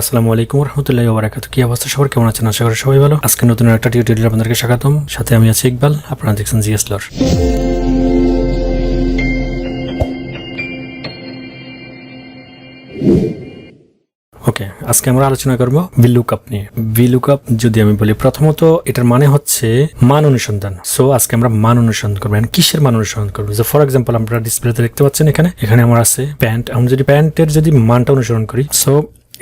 আসসালামু আলাইকুম রহমতুল্লাহি ওয়া বারাকাতুহু। কি অবস্থা সবার, কেমন আছেন? আশা করি সবাই ভালো। আজকে নতুন একটা টিউটোরিয়ালে আপনাদেরকে স্বাগতম। সাথে আমি আছি ইকবাল, আপনারা দেখছেন জিএস লর। ওকে, আজকে আমরা আলোচনা করব vlookup নিয়ে। vlookup যদি আমি বলি, প্রথমত এটার মানে হচ্ছে মান অনুসন্ধান। সো আজকে আমরা মান অনুসন্ধান করবো। কিসের মান অনুসন্ধান করবো? যে ফর এক্সাম্পল আপনারা ডিসপ্লেতে দেখতে পাচ্ছেন, এখানে আমার আছে প্যান্ট। আমি যদি প্যান্টের যদি মানটা অনুসরণ করি, সো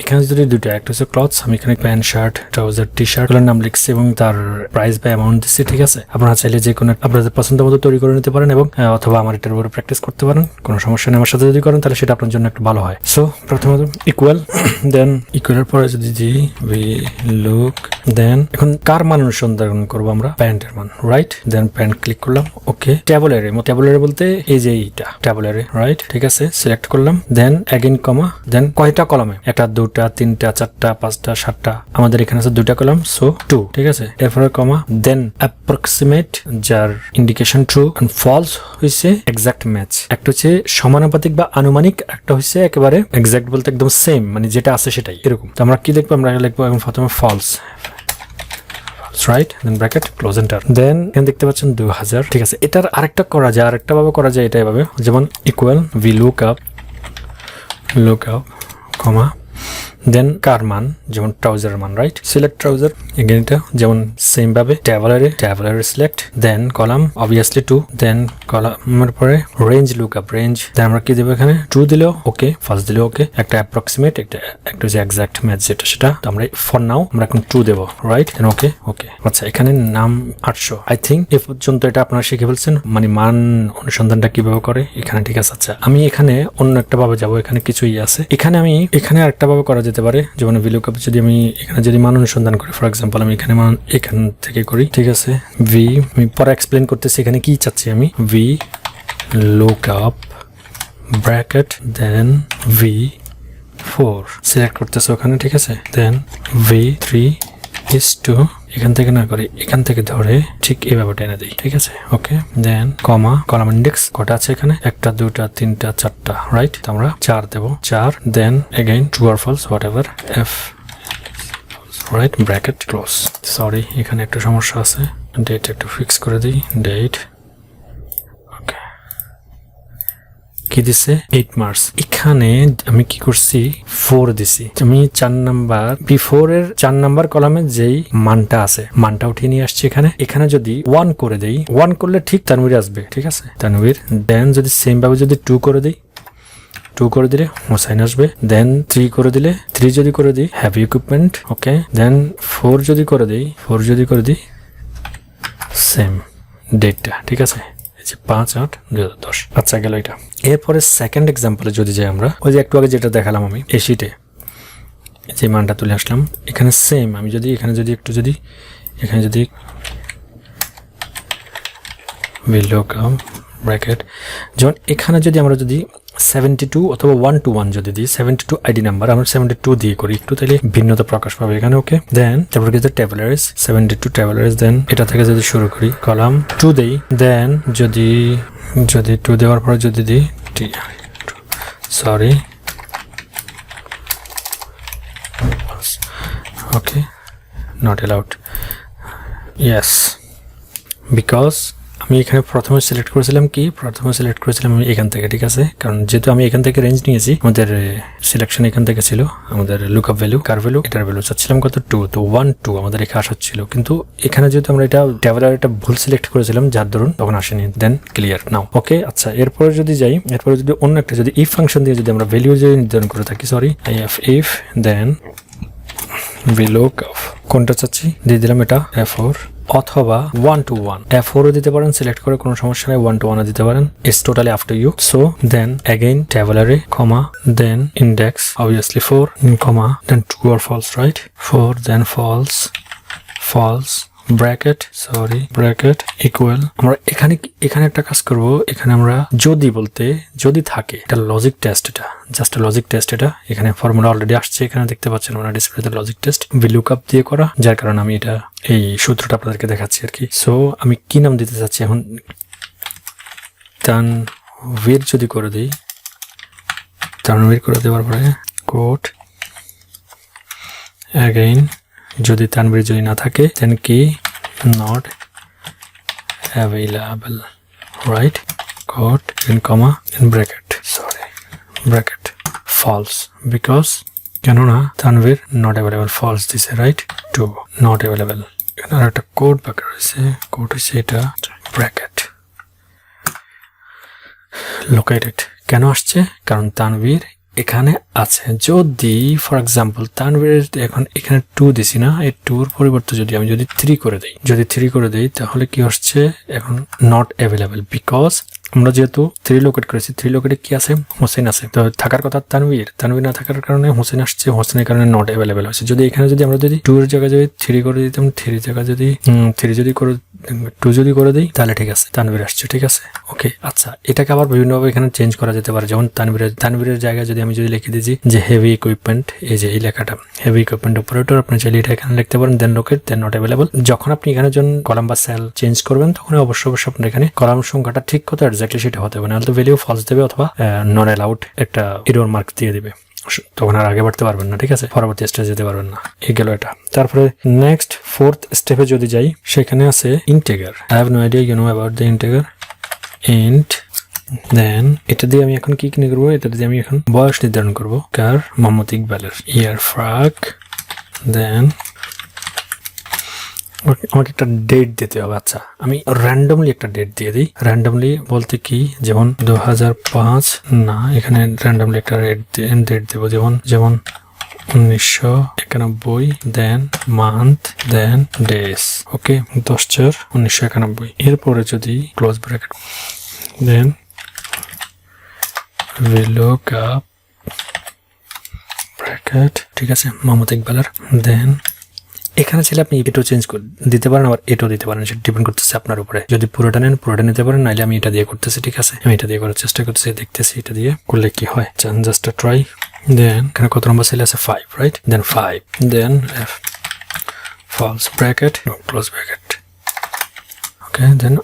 এখানে যদি দুইটা, একটা হচ্ছে ক্লথস, আমি এখানে pant, shirt, trouser, T shirt গুলোর নাম লিখছি এবং তার প্রাইস বা অ্যামাউন্ট দিচ্ছি। ঠিক আছে, আপনারা চাইলে যে কোনো আপনাদের পছন্দ মতো তৈরি করে নিতে পারেন এবং অথবা আমার এটার উপরে প্র্যাকটিস করতে পারেন, কোনো সমস্যা নেই। আমার সাথে যদি করেন তাহলে সেটা আপনার জন্য একটু ভালো হয়। সো প্রথমত ইকুয়াল, দেন ইকুয়ালের পরে যদি দিই vlook, দেন এখন কার মান অনুসন্ধান করবো আমরা? প্যান্টের মান, রাইট? দেন প্যান্ট ক্লিক করলাম, ওকে। ট্যাবুলারে বলতে এই যে এইটা ট্যাবুলারে, রাইট? ঠিক আছে, সিলেক্ট করলাম, দেন অ্যাগেন কমা, দেন কয়টা কলামে? একটা, দুটা, তিনটা, চারটা, পাঁচটা, সাতটা। আমাদের এখানে আছে দুইটা কলাম, সো 2। ঠিক আছে, এরপরে কমা, দেন অ্যাপ্রক্সিমেট, যার ইন্ডিকেশন ট্রু, ফলস হইছে এক্সাক্ট ম্যাচ। একটা হচ্ছে সমানুপাতিক বা আনুমানিক, একটা হচ্ছে একেবারে এক্সাক্ট বলতে একদম সেম, মানে যেটা আছে সেটাই, এরকম। তো আমরা কি দেখবো? আমরা লিখবো এখন প্রথমে ফলস, রাইট? দেন ব্র্যাকেট, ক্লোজ, এন্টার। দেন এখানে দেখতে পাচ্ছেন 2000। ঠিক আছে, এটার আরেকটা করা যায়, আরেকটা ভাবে করা যায়, এটা এভাবে, যেমন ইকুয়াল vlookup, কমা, দেন কার মান, যেমন ট্রাউজারের মান, রাইট? সিলেক্ট ট্রাউজার, এগেন এটা যেমন সেম ভাবে ট্যাবুলারে সিলেক্ট, দেন কলাম অবভিয়াসলি 2, দেন কলামের পরে রেঞ্জ, লুকআপ রেঞ্জ। দেন আমরা কি দেবো এখানে? ট্রু দিলেও ওকে, ফার্স্ট দিলেও ওকে, একটা অ্যাপ্রক্সিমেট, একটা যে এক্সাক্ট ম্যাচ যেটা, সেটা তো আমরা ফর নাও আমরা এখন ট্রু দেবো, রাইট? দেন ওকে। আচ্ছা, এখানে নাম 800। আই থিঙ্ক এ পর্যন্ত এটা আপনারা শিখে ফেলছেন, মানে মান অনুসন্ধানটা কিভাবে করে এখানে। ঠিক আছে, আচ্ছা আমি এখানে অন্য একটা ভাবে যাবো, এখানে কিছুই আছে। এখানে আরেকটা ভাবে করা যেতে পারে, যেমন vlookup যদি আমি এখানে যদি মান অনুসন্ধান করি, ফর এক্সাম্পল আমি এখানে মান এখান থেকে করি। ঠিক আছে, আমি পরে এক্সপ্লেন করতেছি এখানে কি চাচ্ছি আমি। vlookup ব্র্যাকেট, দেন v4 সিলেক্ট করতেছে ওখানে। ঠিক আছে, দেন v3 is to, এখান থেকে না করে এখান থেকে ধরে ঠিক এইভাবে টেনে দিই। ঠিক আছে, ওকে। দেন কমা, কলাম ইন্ডেক্স কটা আছে এখানে? একটা, দুটা, তিনটা, চারটা, রাইট? তো আমরা 4 দেবো, 4। Then again true or false, what ever, F, right? Bracket, close. Sorry, এখানে একটা সমস্যা আছে, ডেট একটু ফিক্স করে দিই, ডেট, ওকে। কি দিছে? 8 মার্চ। এখানে আমি কি করছি? 4 দিছি। আমি 4 নাম্বার বিফোর এর 4 নাম্বার কলামে যেই মানটা আছে, মানটা উঠিয়ে নিয়ে আসছি এখানে যদি 1 করে দেই, 1 করলে ঠিক তানভীর আসবে। ঠিক আছে, তানভীর। দেন যদি সেম ভাবে যদি 2 করে দেই, 2 করে দিলে হোসাইন আসবে। দেন 3 করে দিলে, 3 যদি করে দিই হ্যাভি ইকুইপমেন্ট, ওকে। দেন 4 যদি করে দিই সেম ডেটটা। ঠিক আছে, 5/8/2010। আচ্ছা, গেল এটা। এরপরে সেকেন্ড এক্সাম্পলে যদি যাই আমরা, ওই যে একটু আগে যেটা দেখালাম আমি এই শিটে যে মানটা তুলে আসলাম, এখানে সেম আমি যদি এখানে যদি vlookup ব্র্যাকেট, যেমন এখানে যদি আমরা যদি 72 অথবা 121 যদি দিই, 72 আইডি নাম্বার, আমরা 72 দিয়ে করি একটু, তাহলে ভিন্নতা প্রকাশ পাবে এখানে, ওকে। দেন তারপর কি ট্যাবুলারিজ, 72 ট্যাবুলারিজ। দেন এটা থেকে যদি শুরু করি, কলাম 2 দেই। দেন যদি 2 দেওয়ার পরে যদি দিই, sorry, okay, not allowed, yes, because আমি এখানে প্রথমে সিলেক্ট করেছিলাম আমি এখান থেকে। ঠিক আছে, কারণ যেহেতু আমি এখান থেকে রেঞ্জ নিয়েছি, আমাদের সিলেকশন এখান থেকে ছিল, আমাদের লুকআপ ভ্যালু, কার ভ্যালু, এটার ভ্যালু চাচ্ছিলাম কত? 2। তো 1 2 আমাদের এখানে আসাচ্ছিল, কিন্তু এখানে যেহেতু আমরা এটা ট্যাবুলার এটা ভুল সিলেক্ট করেছিলাম, যার দরুন তখন আসেনি। দেন ক্লিয়ার নাও, ওকে। আচ্ছা, এরপরে যদি যাই, এরপরে যদি অন্য একটা যদি ইফ ফাংশন দিয়ে যদি আমরা ভ্যালু যদি নির্ধারণ করে থাকি, সরি, ইফ দেন vlookup কোনটা চাচ্ছি দিয়ে দিলাম, এটা f4 অথবা 1 to 1, f4ও দিতে পারেন সিলেক্ট করে, কোনো সমস্যা নেই, 1 to 1ও দিতে পারেন, it's totally up to you. So then again table array, comma, then index obviously 4, comma, then true or false, right? 4, then false bracket, sorry, bracket equal. আমরা এখানে একটা কাজ করব, এখানে আমরা যদি থাকে, এটা লজিক টেস্ট, এটা জাস্ট লজিক টেস্ট। এটা এখানে ফর্মুলা অলরেডি আসছে, এখানে দেখতে পাচ্ছেন আমরা ডিসপ্লেতে লজিক টেস্ট vlookup দিয়ে করা, যার কারণে আমি এটা এই সূত্রটা আপনাদেরকে দেখাচ্ছি আর কি। সো আমি কি নাম দিতে চাচ্ছি এখন? তানভীর যদি করে দিই, তানভীর করে দেওয়ার পরে কোড অ্যাগেইন যদি তানভীর যদি না থাকে দেন কি not available, right, quote in comma in bracket, sorry bracket false, because কেননা তানভীর নট অ্যাভেলেবল, ফলস দিছে, রাইট, টু নট অ্যাভেলেবল। এখানে আর একটা কোড বাকি রয়েছে, কোড হচ্ছে এটা ব্র্যাকেট লোকেটেড। কেন আসছে? কারণ তানভীর এখানে আছে। যদি ফর এক্সাম্পল তানভীরের এখন এখানে 2 দিছি না, এই 2 পরিবর্তে যদি আমি 3 করে দিই, তাহলে কি আসছে এখন নট অ্যাভেলেবল, বিকজ আমরা যেহেতু 3 লোকেট করেছি, 3 লোকেটে কি আছে? হোসেন আছে। তো থাকার কথা তানভীর না থাকার কারণে হোসেন আসছে, হোসেনের কারণে নট অ্যাভেলেবল হচ্ছে। যদি এখানে যদি আমরা 2 এর জায়গায় যদি 3 করে দিতাম, 3 জায়গায় যদি 3 যদি করে 2 যদি করে দিই তাহলে ঠিক আছে, তানভীর আসছে, ঠিক আছে, ওকে। আচ্ছা, এটাকে আবার বিভিন্নভাবে এখানে চেঞ্জ করা যেতে পারে। যেমন তানভীরের জায়গায় যদি আমি লিখে দিচ্ছি যে হেভি ইকুইপমেন্ট, এই যে এই লেখাটা হেভি ইকুইপমেন্ট অপারেটর, আপনি চাইলে এটা এখানে লিখতে পারেন, দেন লোকেট, দেন নট অ্যাভেলেবল। যখন আপনি এখানে যখন কলাম বা সেল চেঞ্জ করবেন তখন অবশ্যই আপনার এখানে কলাম সংখ্যাটা ঠিক কত এক্স্যাক্টলি সেটা হতে হবে, নাহলে তো ভ্যালু ফলস দেবে অথবা নট অ্যালাউড একটা এরর মার্ক দিয়ে দিবে, তখন আর আগে বাড়তে পারবেন না, ঠিক আছে, পরবর্তী স্টেজে যেতে পারবেন না। এই গেল এটা। তারপরে নেক্সট 4th স্টেপে যদি যাই, সেখানে আছে integer. I have no idea you know about the integer, int, then এটা দিয়ে আমি এখন কি করবো? এটা দিয়ে আমি এখন বয়স নির্ধারণ করবো, কার? মোহাম্মদ ইকবালের, ইয়ার ফ্রাক, দেন আমাকে একটা ডেট দিতে হবে। আচ্ছা, আমি র্যান্ডমলি একটা ডেট দিয়ে দিই। র্যান্ডমলি বলতে কি, যেমন 2005 না, এখানে র্যান্ডমলি একটা ডেট দেবো, যেমন 1991, দেন মান্থ, দেন ডেজ, ওকে, 10/4/1991। এরপরে যদি ক্লোজ ব্র্যাকেট, দেন vlookup ব্র্যাকেট, ঠিক আছে, মোহাম্মদ ইকবালের, দেন এখানে চাইলে আপনি এটো চেঞ্জ করে দিতে পারেন, আবার এটো দিতে পারেন, সেটা ডিপেন্ড করতেছে আপনার উপরে। যদি পুরোটা নেন পুরোটা নিতে পারেন, নাইলে আমি এটা দিয়ে করতেছি, ঠিক আছে, আমি এটা দিয়ে করার চেষ্টা করতেছি, দেখতেছি এটা দিয়ে করলে কি হয়, জাস্ট ট্রাই। দেন এখানে কত নম্বর সেল আছে? 5, রাইট, দেন 5, দেন ফলস ব্র্যাকেট ক্লোজ ব্র্যাকেট, ওকে, দেন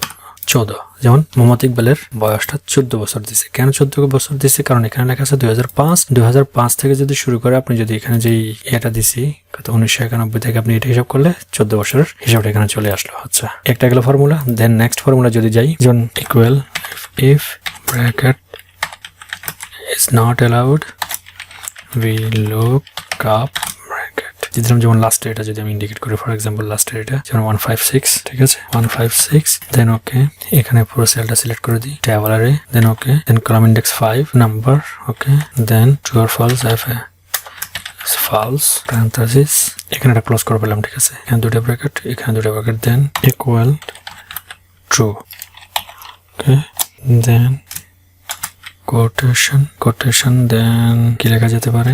14। যেমন মোহাম্মদ ইকবালের বয়সটা 14 বছর দিছে। কেন 14 বছর দিছে? কারণ এখানে লেখা আছে 2005 থেকে যদি শুরু করে, আপনি যদি এখানে যে এটা দিছি 1991 থেকে আপনি এটা হিসাব করলে 14 বছরের হিসাবটা এখানে চলে আসলো। আচ্ছা, একটা গেল ফর্মুলা। দেন নেক্সট ফর্মুলা যদি যাই, যেমন equal if bracket is not allowed vlookup bracket, যেমন লাস্ট এটা যদি আমি ইন্ডিকেট করি, ফর এক্সাম্পল লাস্ট এটা যেমন 156, ঠিক আছে, 156, দেন ওকে, এখানে পুরো সেলটা সিলেক্ট করে দিই, table array, then okay, then column index 5 number, okay, then true or false, false parenthesis, এখানে একটা ক্লোজ করে পেলাম, ঠিক আছে, এখানে 2টা ব্র্যাকেট, এখানে 2টা bracket, then equal true, okay, then quotation, then কি লেখা যেতে পারে?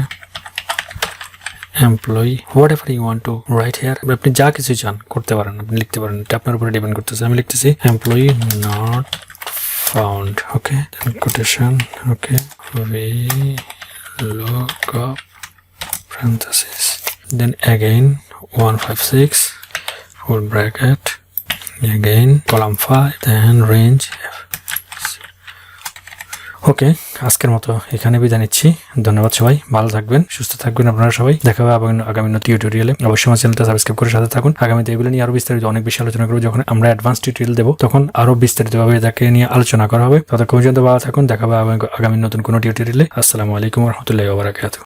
Employee, what ever you want to write here, আপনি যা কিছু চান করতে পারেন, আপনি লিখতে পারেন, এটা আপনার উপরে ডিপেন্ড করতেছে। আমি লিখতেছি employee not found, okay, then quotation, okay, vlookup parenthesis, then again 156 full bracket, again column 5, then range. ওকে, আজকের মতো এখানে বিদায় নিচ্ছি। ধন্যবাদ সবাই, ভালো থাকবেন, সুস্থ থাকবেন আপনারা সবাই। দেখা হবে আগামী নতুন টিউটোরিয়ালে। অবশ্যই আমার চ্যানেলটা সাবস্ক্রাইব করে সাথে থাকুন। আগামীতে এগুলো নিয়ে আরো বিস্তারিত অনেক বেশি আলোচনা করবো। যখন আমরা অ্যাডভান্স টিউটোরিয়াল দেবো তখন আরো বিস্তারিতভাবে এটাকে নিয়ে আলোচনা করা হবে। ততক্ষণ পর্যন্ত ভালো থাকুন, দেখা হবে আগামী নতুন কোনো টিউটোরিয়ালে। আসসালামু আলাইকুম ওয়া রাহমাতুল্লাহি ওয়া বারাকাতুহু।